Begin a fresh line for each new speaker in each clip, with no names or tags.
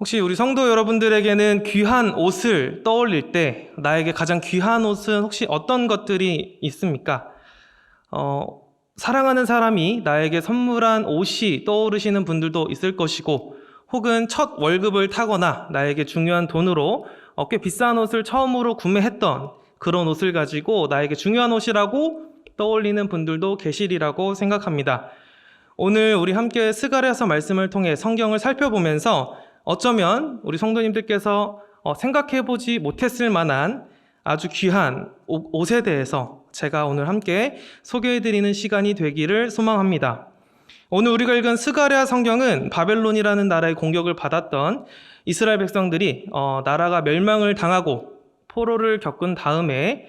혹시 우리 성도 여러분들에게는 귀한 옷을 떠올릴 때 나에게 가장 귀한 옷은 혹시 어떤 것들이 있습니까? 사랑하는 사람이 나에게 선물한 옷이 떠오르시는 분들도 있을 것이고, 혹은 첫 월급을 타거나 나에게 중요한 돈으로 꽤 비싼 옷을 처음으로 구매했던 그런 옷을 가지고 나에게 중요한 옷이라고 떠올리는 분들도 계시리라고 생각합니다. 오늘 우리 함께 스가랴서 말씀을 통해 성경을 살펴보면서 어쩌면 우리 성도님들께서 생각해보지 못했을 만한 아주 귀한 옷에 대해서 제가 오늘 함께 소개해드리는 시간이 되기를 소망합니다. 오늘 우리가 읽은 스가랴 성경은 바벨론이라는 나라의 공격을 받았던 이스라엘 백성들이 나라가 멸망을 당하고 포로를 겪은 다음에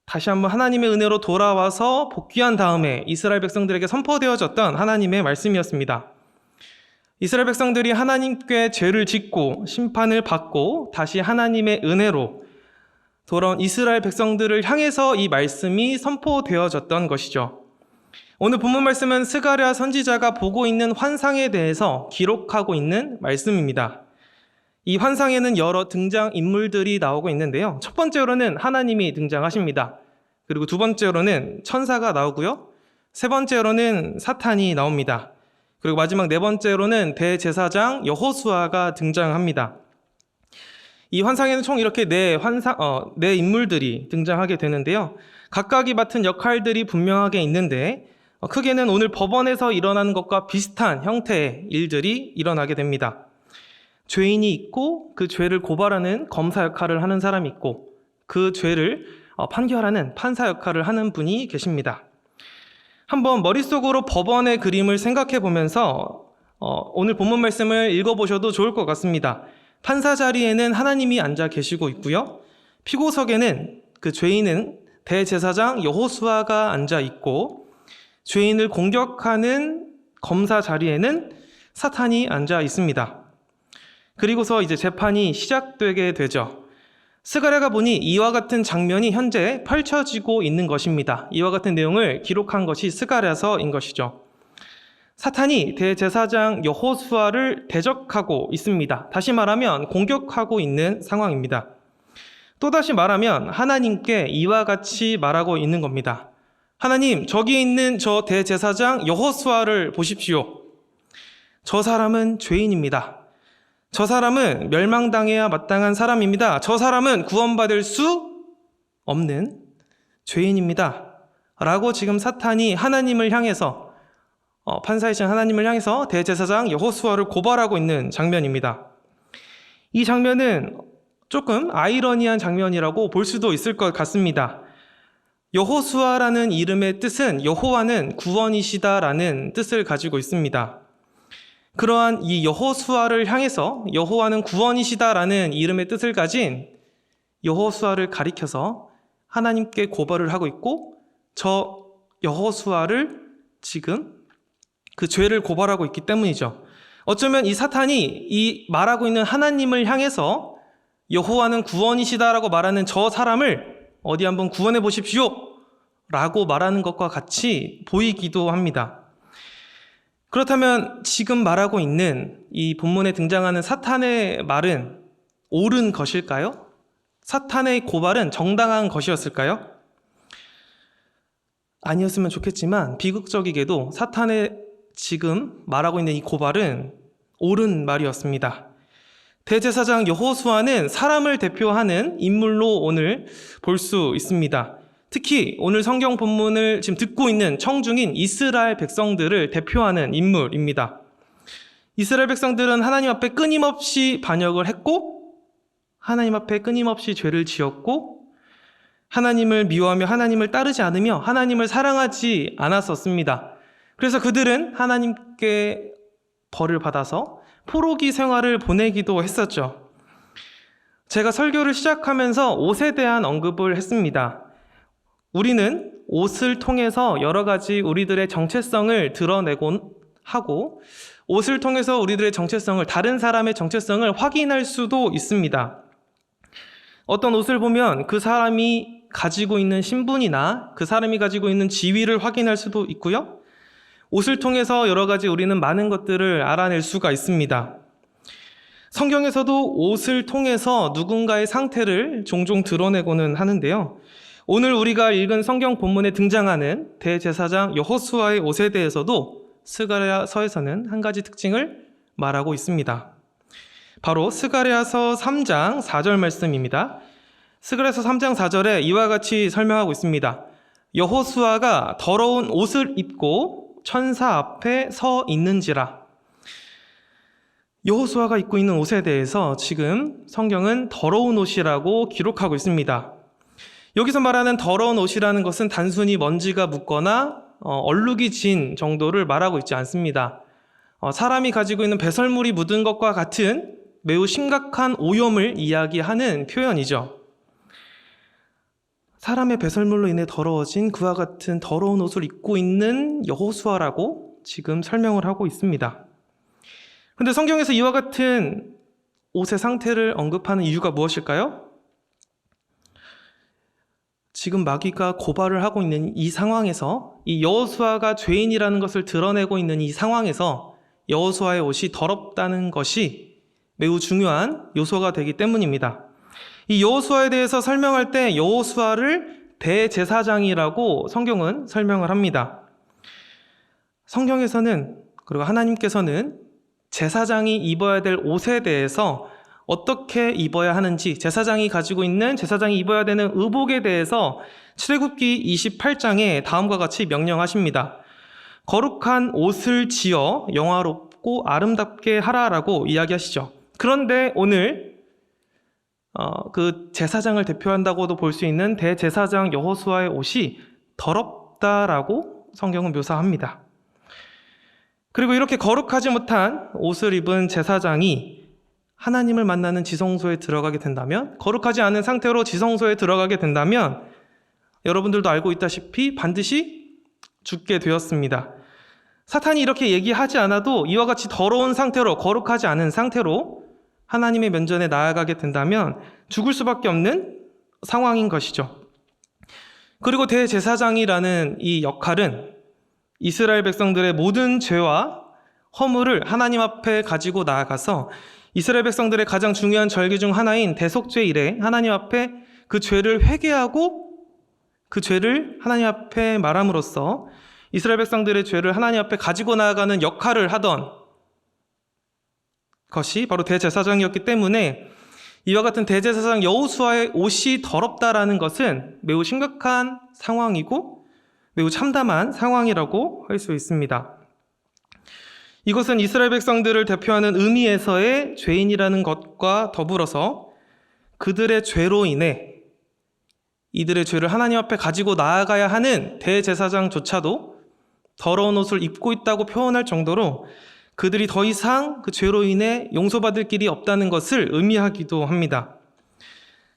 다시 한번 하나님의 은혜로 돌아와서 복귀한 다음에 이스라엘 백성들에게 선포되어졌던 하나님의 말씀이었습니다. 이스라엘 백성들이 하나님께 죄를 짓고 심판을 받고 다시 하나님의 은혜로 돌아온 이스라엘 백성들을 향해서 이 말씀이 선포되어졌던 것이죠. 오늘 본문 말씀은 스가랴 선지자가 보고 있는 환상에 대해서 기록하고 있는 말씀입니다. 이 환상에는 여러 등장인물들이 나오고 있는데요. 첫 번째로는 하나님이 등장하십니다. 그리고 두 번째로는 천사가 나오고요. 세 번째로는 사탄이 나옵니다. 그리고 마지막 네 번째로는 대제사장 여호수아가 등장합니다. 이 환상에는 총 이렇게 네 인물들이 등장하게 되는데요. 각각이 맡은 역할들이 분명하게 있는데 크게는 오늘 법원에서 일어나는 것과 비슷한 형태의 일들이 일어나게 됩니다. 죄인이 있고 그 죄를 고발하는 검사 역할을 하는 사람이 있고 그 죄를 판결하는 판사 역할을 하는 분이 계십니다. 한번 머릿속으로 법원의 그림을 생각해 보면서 오늘 본문 말씀을 읽어보셔도 좋을 것 같습니다. 판사 자리에는 하나님이 앉아 계시고 있고요. 피고석에는 그 죄인은 대제사장 여호수아가 앉아 있고 죄인을 공격하는 검사 자리에는 사탄이 앉아 있습니다. 그리고서 이제 재판이 시작되게 되죠. 스가랴가 보니 이와 같은 장면이 현재 펼쳐지고 있는 것입니다. 이와 같은 내용을 기록한 것이 스가랴서인 것이죠. 사탄이 대제사장 여호수아를 대적하고 있습니다. 다시 말하면 공격하고 있는 상황입니다. 또다시 말하면 하나님께 이와 같이 말하고 있는 겁니다. 하나님, 저기 있는 저 대제사장 여호수아를 보십시오. 저 사람은 죄인입니다. 저 사람은 멸망당해야 마땅한 사람입니다. 저 사람은 구원받을 수 없는 죄인입니다. 라고 지금 사탄이 하나님을 향해서 판사이신 하나님을 향해서 대제사장 여호수아를 고발하고 있는 장면입니다. 이 장면은 조금 아이러니한 장면이라고 볼 수도 있을 것 같습니다. 여호수아라는 이름의 뜻은 여호와는 구원이시다라는 뜻을 가지고 있습니다. 그러한 이 여호수아를 향해서 여호와는 구원이시다라는 이름의 뜻을 가진 여호수아를 가리켜서 하나님께 고발을 하고 있고 저 여호수아를 지금 그 죄를 고발하고 있기 때문이죠. 어쩌면 이 사탄이 이 말하고 있는 하나님을 향해서 여호와는 구원이시다라고 말하는 저 사람을 어디 한번 구원해 보십시오 라고 말하는 것과 같이 보이기도 합니다. 그렇다면 지금 말하고 있는 이 본문에 등장하는 사탄의 말은 옳은 것일까요? 사탄의 고발은 정당한 것이었을까요? 아니었으면 좋겠지만 비극적이게도 사탄의 지금 말하고 있는 이 고발은 옳은 말이었습니다. 대제사장 여호수아는 사람을 대표하는 인물로 오늘 볼 수 있습니다. 특히 오늘 성경 본문을 지금 듣고 있는 청중인 이스라엘 백성들을 대표하는 인물입니다. 이스라엘 백성들은 하나님 앞에 끊임없이 반역을 했고 하나님 앞에 끊임없이 죄를 지었고 하나님을 미워하며 하나님을 따르지 않으며 하나님을 사랑하지 않았었습니다. 그래서 그들은 하나님께 벌을 받아서 포로기 생활을 보내기도 했었죠. 제가 설교를 시작하면서 옷에 대한 언급을 했습니다. 우리는 옷을 통해서 여러 가지 우리들의 정체성을 드러내곤 하고 옷을 통해서 우리들의 정체성을, 다른 사람의 정체성을 확인할 수도 있습니다. 어떤 옷을 보면 그 사람이 가지고 있는 신분이나 그 사람이 가지고 있는 지위를 확인할 수도 있고요. 옷을 통해서 여러 가지 우리는 많은 것들을 알아낼 수가 있습니다. 성경에서도 옷을 통해서 누군가의 상태를 종종 드러내고는 하는데요. 오늘 우리가 읽은 성경 본문에 등장하는 대제사장 여호수아의 옷에 대해서도 스가랴서에서는 한 가지 특징을 말하고 있습니다. 바로 스가랴서 3장 4절 말씀입니다. 스가랴서 3장 4절에 이와 같이 설명하고 있습니다. 여호수아가 더러운 옷을 입고 천사 앞에 서 있는지라. 여호수아가 입고 있는 옷에 대해서 지금 성경은 더러운 옷이라고 기록하고 있습니다. 여기서 말하는 더러운 옷이라는 것은 단순히 먼지가 묻거나 얼룩이 진 정도를 말하고 있지 않습니다. 사람이 가지고 있는 배설물이 묻은 것과 같은 매우 심각한 오염을 이야기하는 표현이죠. 사람의 배설물로 인해 더러워진 그와 같은 더러운 옷을 입고 있는 여호수아라고 지금 설명을 하고 있습니다. 그런데 성경에서 이와 같은 옷의 상태를 언급하는 이유가 무엇일까요? 지금 마귀가 고발을 하고 있는 이 상황에서, 이 여호수아가 죄인이라는 것을 드러내고 있는 이 상황에서 여호수아의 옷이 더럽다는 것이 매우 중요한 요소가 되기 때문입니다. 이 여호수아에 대해서 설명할 때 여호수아를 대제사장이라고 성경은 설명을 합니다. 성경에서는, 그리고 하나님께서는 제사장이 입어야 될 옷에 대해서 어떻게 입어야 하는지, 제사장이 가지고 있는, 제사장이 입어야 되는 의복에 대해서 출애굽기 28장에 다음과 같이 명령하십니다. 거룩한 옷을 지어 영화롭고 아름답게 하라라고 이야기하시죠. 그런데 오늘 그 제사장을 대표한다고도 볼 수 있는 대제사장 여호수아의 옷이 더럽다라고 성경은 묘사합니다. 그리고 이렇게 거룩하지 못한 옷을 입은 제사장이 하나님을 만나는 지성소에 들어가게 된다면, 거룩하지 않은 상태로 지성소에 들어가게 된다면 여러분들도 알고 있다시피 반드시 죽게 되었습니다. 사탄이 이렇게 얘기하지 않아도 이와 같이 더러운 상태로, 거룩하지 않은 상태로 하나님의 면전에 나아가게 된다면 죽을 수밖에 없는 상황인 것이죠. 그리고 대제사장이라는 이 역할은 이스라엘 백성들의 모든 죄와 허물을 하나님 앞에 가지고 나아가서 이스라엘 백성들의 가장 중요한 절기 중 하나인 대속죄일에 하나님 앞에 그 죄를 회개하고 그 죄를 하나님 앞에 말함으로써 이스라엘 백성들의 죄를 하나님 앞에 가지고 나아가는 역할을 하던 것이 바로 대제사장이었기 때문에 이와 같은 대제사장 여호수아의 옷이 더럽다라는 것은 매우 심각한 상황이고 매우 참담한 상황이라고 할 수 있습니다. 이것은 이스라엘 백성들을 대표하는 의미에서의 죄인이라는 것과 더불어서 그들의 죄로 인해 이들의 죄를 하나님 앞에 가지고 나아가야 하는 대제사장조차도 더러운 옷을 입고 있다고 표현할 정도로 그들이 더 이상 그 죄로 인해 용서받을 길이 없다는 것을 의미하기도 합니다.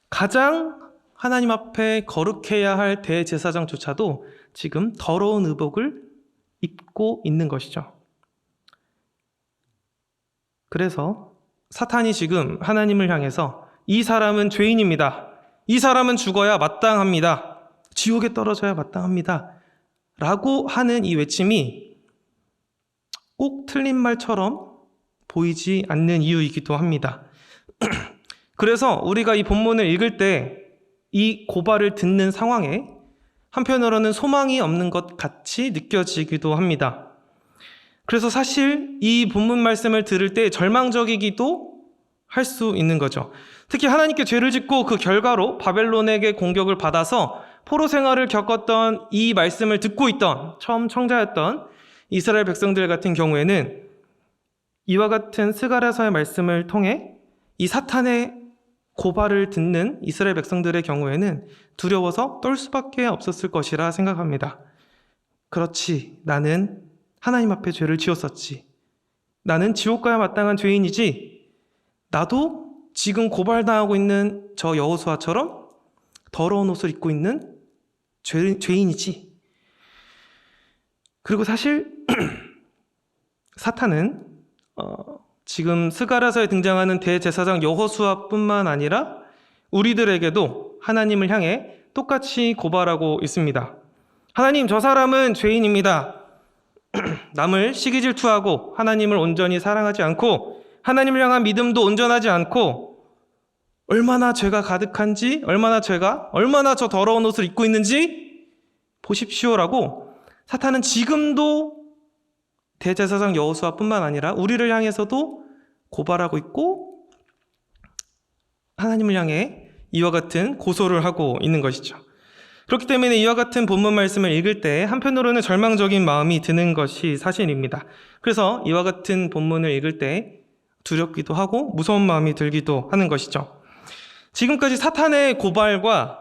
가장 하나님 앞에 거룩해야 할 대제사장조차도 지금 더러운 의복을 입고 있는 것이죠. 그래서 사탄이 지금 하나님을 향해서 이 사람은 죄인입니다. 이 사람은 죽어야 마땅합니다. 지옥에 떨어져야 마땅합니다. 라고 하는 이 외침이 꼭 틀린 말처럼 보이지 않는 이유이기도 합니다. 그래서 우리가 이 본문을 읽을 때 이 고발을 듣는 상황에 한편으로는 소망이 없는 것 같이 느껴지기도 합니다. 그래서 사실 이 본문 말씀을 들을 때 절망적이기도 할 수 있는 거죠. 특히 하나님께 죄를 짓고 그 결과로 바벨론에게 공격을 받아서 포로 생활을 겪었던 이 말씀을 듣고 있던 처음 청자였던 이스라엘 백성들 같은 경우에는 이와 같은 스가랴서의 말씀을 통해 이 사탄의 고발을 듣는 이스라엘 백성들의 경우에는 두려워서 떨 수밖에 없었을 것이라 생각합니다. 그렇지, 나는 하나님 앞에 죄를 지었었지. 나는 지옥 가야 마땅한 죄인이지. 나도 지금 고발당하고 있는 저 여호수아처럼 더러운 옷을 입고 있는 죄인이지. 그리고 사실 사탄은 지금 스가랴서에 등장하는 대제사장 여호수아뿐만 아니라 우리들에게도 하나님을 향해 똑같이 고발하고 있습니다. 하나님, 저 사람은 죄인입니다. 남을 시기 질투하고 하나님을 온전히 사랑하지 않고 하나님을 향한 믿음도 온전하지 않고 얼마나 죄가 가득한지, 얼마나 저 더러운 옷을 입고 있는지 보십시오라고 사탄은 지금도 대제사장 여호수아뿐만 아니라 우리를 향해서도 고발하고 있고 하나님을 향해 이와 같은 고소를 하고 있는 것이죠. 그렇기 때문에 이와 같은 본문 말씀을 읽을 때 한편으로는 절망적인 마음이 드는 것이 사실입니다. 그래서 이와 같은 본문을 읽을 때 두렵기도 하고 무서운 마음이 들기도 하는 것이죠. 지금까지 사탄의 고발과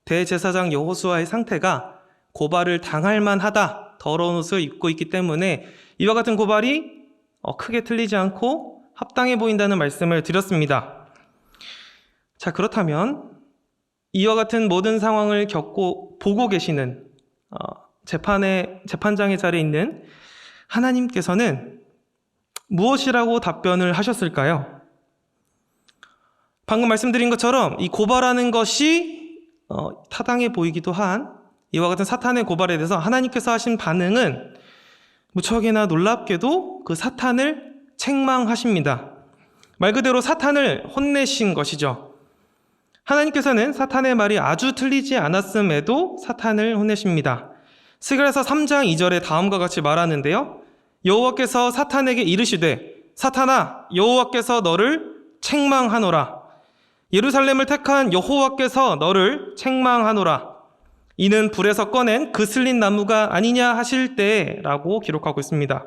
대제사장 여호수아의 상태가 고발을 당할 만하다, 더러운 옷을 입고 있기 때문에 이와 같은 고발이 크게 틀리지 않고 합당해 보인다는 말씀을 드렸습니다. 자, 그렇다면 이와 같은 모든 상황을 보고 계시는 재판장의 자리에 있는 하나님께서는 무엇이라고 답변을 하셨을까요? 방금 말씀드린 것처럼 이 고발하는 것이 타당해 보이기도 한 이와 같은 사탄의 고발에 대해서 하나님께서 하신 반응은 무척이나 놀랍게도 그 사탄을 책망하십니다. 말 그대로 사탄을 혼내신 것이죠. 하나님께서는 사탄의 말이 아주 틀리지 않았음에도 사탄을 혼내십니다. 스가랴서 3장 2절에 다음과 같이 말하는데요. 여호와께서 사탄에게 이르시되 사탄아 여호와께서 너를 책망하노라. 예루살렘을 택한 여호와께서 너를 책망하노라. 이는 불에서 꺼낸 그슬린 나무가 아니냐 하실 때라고 기록하고 있습니다.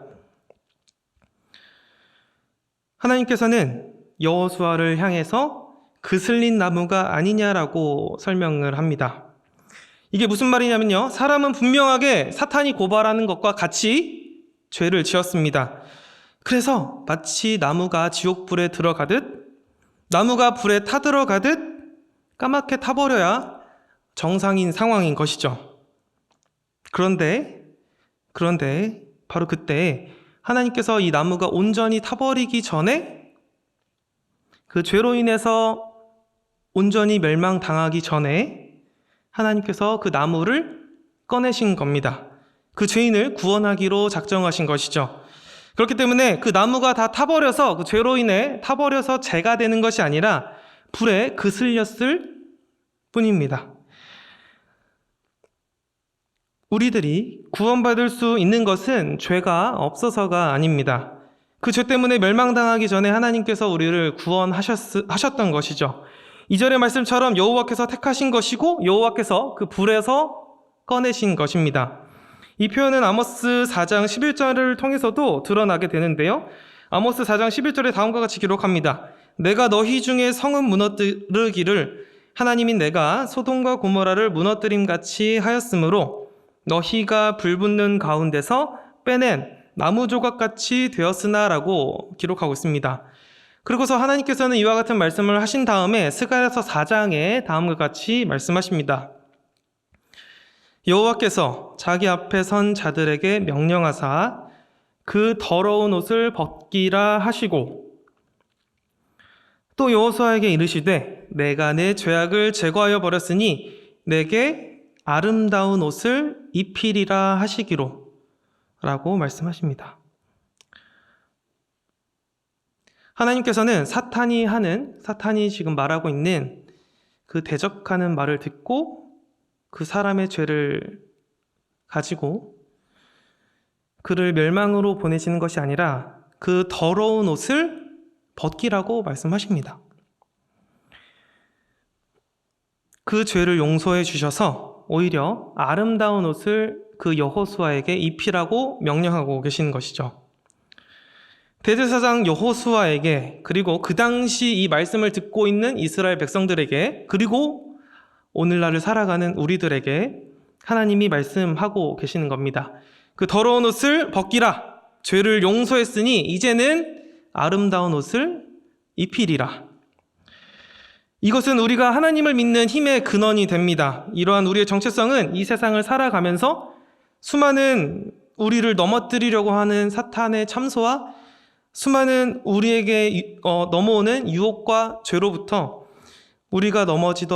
하나님께서는 여호수아를 향해서 그슬린 나무가 아니냐라고 설명을 합니다. 이게 무슨 말이냐면요. 사람은 분명하게 사탄이 고발하는 것과 같이 죄를 지었습니다. 그래서 마치 나무가 지옥불에 들어가듯 나무가 불에 타들어가듯 까맣게 타버려야 정상인 상황인 것이죠. 그런데 바로 그때 하나님께서 이 나무가 온전히 타버리기 전에 그 죄로 인해서 온전히 멸망당하기 전에 하나님께서 그 나무를 꺼내신 겁니다. 그 죄인을 구원하기로 작정하신 것이죠. 그렇기 때문에 그 나무가 다 타버려서 그 죄로 인해 타버려서 죄가 되는 것이 아니라 불에 그슬렸을 뿐입니다. 우리들이 구원받을 수 있는 것은 죄가 없어서가 아닙니다. 그 죄 때문에 멸망당하기 전에 하나님께서 우리를 구원하셨던 것이죠. 2절의 말씀처럼 여호와께서 택하신 것이고 여호와께서 그 불에서 꺼내신 것입니다. 이 표현은 아모스 4장 11절을 통해서도 드러나게 되는데요. 아모스 4장 11절에 다음과 같이 기록합니다. 내가 너희 중에 성은 무너뜨리기를 하나님인 내가 소돔과 고모라를 무너뜨림같이 하였으므로 너희가 불붙는 가운데서 빼낸 나무 조각같이 되었으나라고 기록하고 있습니다. 그리고서 하나님께서는 이와 같은 말씀을 하신 다음에 스가랴서 4장에 다음과 같이 말씀하십니다. 여호와께서 자기 앞에 선 자들에게 명령하사 그 더러운 옷을 벗기라 하시고 또 여호수아에게 이르시되 내가 내 죄악을 제거하여 버렸으니 내게 아름다운 옷을 입히리라 하시기로 라고 말씀하십니다. 하나님께서는 사탄이 지금 말하고 있는 그 대적하는 말을 듣고 그 사람의 죄를 가지고 그를 멸망으로 보내시는 것이 아니라 그 더러운 옷을 벗기라고 말씀하십니다. 그 죄를 용서해 주셔서 오히려 아름다운 옷을 그 여호수아에게 입히라고 명령하고 계시는 것이죠. 대제사장 여호수아에게 그리고 그 당시 이 말씀을 듣고 있는 이스라엘 백성들에게 그리고 오늘날을 살아가는 우리들에게 하나님이 말씀하고 계시는 겁니다. 그 더러운 옷을 벗기라. 죄를 용서했으니 이제는 아름다운 옷을 입히리라. 이것은 우리가 하나님을 믿는 힘의 근원이 됩니다. 이러한 우리의 정체성은 이 세상을 살아가면서 수많은 우리를 넘어뜨리려고 하는 사탄의 참소와 수많은 우리에게 넘어오는 유혹과 죄로부터 우리가 넘어질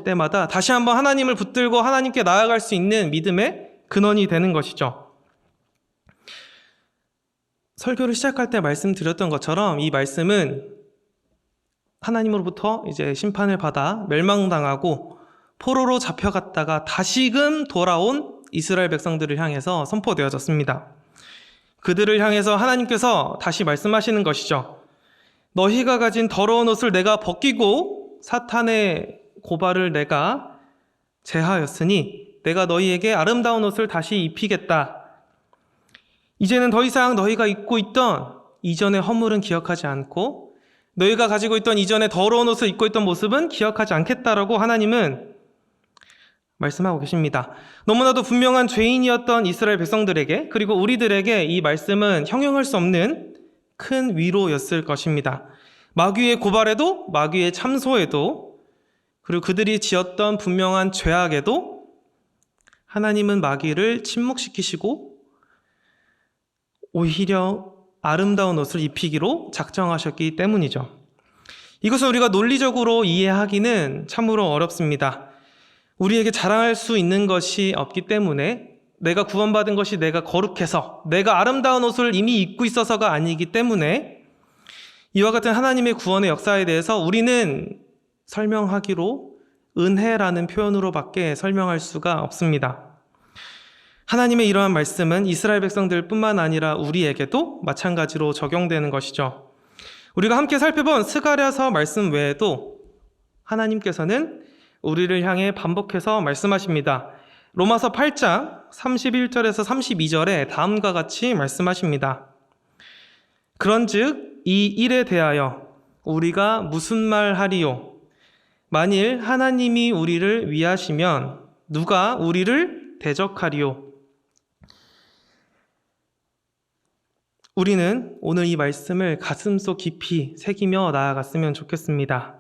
때마다 다시 한번 하나님을 붙들고 하나님께 나아갈 수 있는 믿음의 근원이 되는 것이죠. 설교를 시작할 때 말씀드렸던 것처럼 이 말씀은 하나님으로부터 이제 심판을 받아 멸망당하고 포로로 잡혀갔다가 다시금 돌아온 이스라엘 백성들을 향해서 선포되어졌습니다. 그들을 향해서 하나님께서 다시 말씀하시는 것이죠. 너희가 가진 더러운 옷을 내가 벗기고 사탄의 고발을 내가 제하였으니 내가 너희에게 아름다운 옷을 다시 입히겠다. 이제는 더 이상 너희가 입고 있던 이전의 허물은 기억하지 않고 너희가 가지고 있던 이전의 더러운 옷을 입고 있던 모습은 기억하지 않겠다라고 하나님은 말씀하고 계십니다. 너무나도 분명한 죄인이었던 이스라엘 백성들에게 그리고 우리들에게 이 말씀은 형용할 수 없는 큰 위로였을 것입니다. 마귀의 고발에도 마귀의 참소에도 그리고 그들이 지었던 분명한 죄악에도 하나님은 마귀를 침묵시키시고 오히려 아름다운 옷을 입히기로 작정하셨기 때문이죠. 이것을 우리가 논리적으로 이해하기는 참으로 어렵습니다. 우리에게 자랑할 수 있는 것이 없기 때문에 내가 구원받은 것이 내가 거룩해서 내가 아름다운 옷을 이미 입고 있어서가 아니기 때문에 이와 같은 하나님의 구원의 역사에 대해서 우리는 설명하기로 은혜라는 표현으로밖에 설명할 수가 없습니다. 하나님의 이러한 말씀은 이스라엘 백성들뿐만 아니라 우리에게도 마찬가지로 적용되는 것이죠. 우리가 함께 살펴본 스가랴서 말씀 외에도 하나님께서는 우리를 향해 반복해서 말씀하십니다. 로마서 8장 31절에서 32절에 다음과 같이 말씀하십니다. 그런즉 이 일에 대하여 우리가 무슨 말 하리요? 만일 하나님이 우리를 위하시면 누가 우리를 대적하리요? 우리는 오늘 이 말씀을 가슴속 깊이 새기며 나아갔으면 좋겠습니다.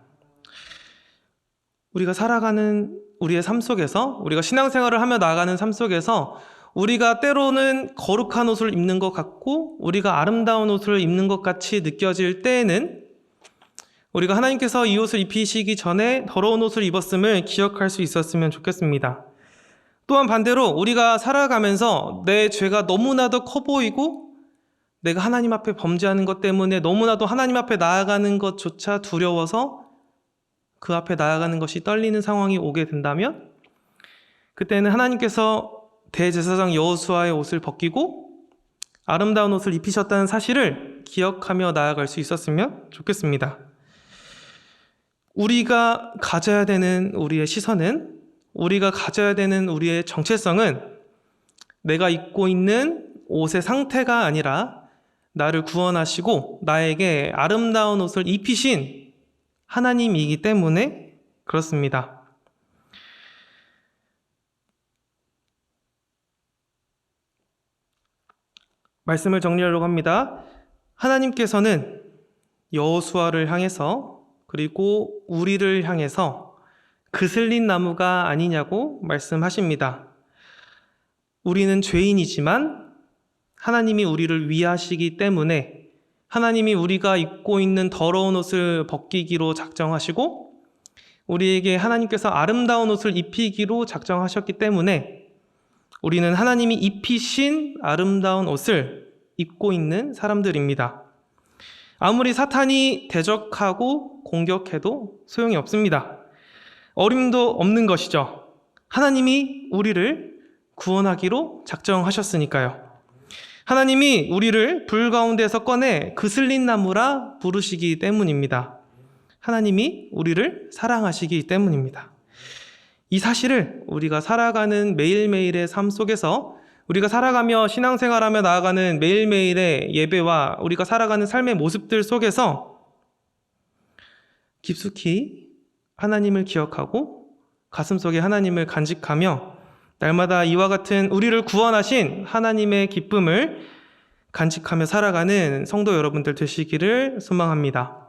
우리가 살아가는 우리의 삶 속에서 우리가 신앙생활을 하며 나아가는 삶 속에서 우리가 때로는 거룩한 옷을 입는 것 같고 우리가 아름다운 옷을 입는 것 같이 느껴질 때에는 우리가 하나님께서 이 옷을 입히시기 전에 더러운 옷을 입었음을 기억할 수 있었으면 좋겠습니다. 또한 반대로 우리가 살아가면서 내 죄가 너무나도 커 보이고 내가 하나님 앞에 범죄하는 것 때문에 너무나도 하나님 앞에 나아가는 것조차 두려워서 그 앞에 나아가는 것이 떨리는 상황이 오게 된다면 그때는 하나님께서 대제사장 여호수아의 옷을 벗기고 아름다운 옷을 입히셨다는 사실을 기억하며 나아갈 수 있었으면 좋겠습니다. 우리가 가져야 되는 우리의 시선은 우리가 가져야 되는 우리의 정체성은 내가 입고 있는 옷의 상태가 아니라 나를 구원하시고 나에게 아름다운 옷을 입히신 하나님이기 때문에 그렇습니다. 말씀을 정리하려고 합니다. 하나님께서는 여호수아를 향해서 그리고 우리를 향해서 그슬린 나무가 아니냐고 말씀하십니다. 우리는 죄인이지만 하나님이 우리를 위하시기 때문에 하나님이 우리가 입고 있는 더러운 옷을 벗기기로 작정하시고 우리에게 하나님께서 아름다운 옷을 입히기로 작정하셨기 때문에 우리는 하나님이 입히신 아름다운 옷을 입고 있는 사람들입니다. 아무리 사탄이 대적하고 공격해도 소용이 없습니다. 어림도 없는 것이죠. 하나님이 우리를 구원하기로 작정하셨으니까요. 하나님이 우리를 불 가운데서 꺼내 그슬린 나무라 부르시기 때문입니다. 하나님이 우리를 사랑하시기 때문입니다. 이 사실을 우리가 살아가는 매일매일의 삶 속에서 우리가 살아가며 신앙생활하며 나아가는 매일매일의 예배와 우리가 살아가는 삶의 모습들 속에서 깊숙이 하나님을 기억하고 가슴속에 하나님을 간직하며 날마다 이와 같은 우리를 구원하신 하나님의 기쁨을 간직하며 살아가는 성도 여러분들 되시기를 소망합니다.